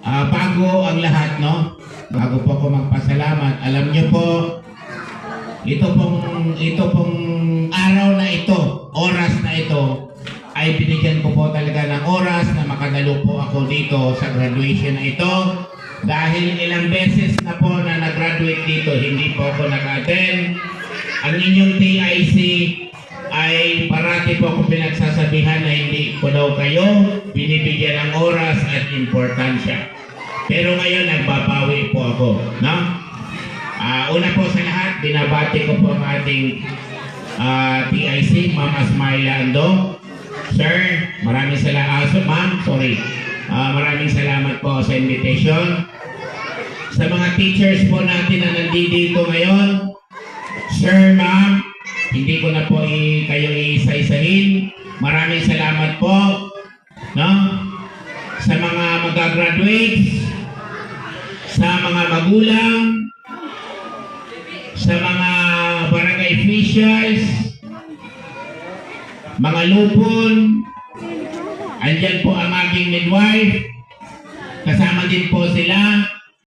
Bago ang lahat, no? Bago po ako magpasalamat, alam niyo po, ito pong araw na ito, oras na ito, ay binigyan ko po talaga ng oras na makadalo po ako dito sa graduation na ito. Dahil ilang beses na po na nag-graduate dito, hindi po ako nag-attend. Ang inyong TIC ay parati po ako pinagsasabihan na hindi ko daw kayo binibigyan ng oras at importansya. Pero ngayon, nagbabawi po ako. No? Una po sa lahat, binabati ko po ang ating TIC, Ma'am Asmaila Ando. Sir, maraming salamat. Maraming salamat po sa invitation. Sa mga teachers po natin na nandito ngayon, Sir, Ma'am, hindi ko na po kayo iisa-isahin. Maraming salamat po. No? Sa mga mag-graduate, sa mga magulang, sa mga barangay officials, mga lupon, andyan po ang aking midwife, kasama din po sila.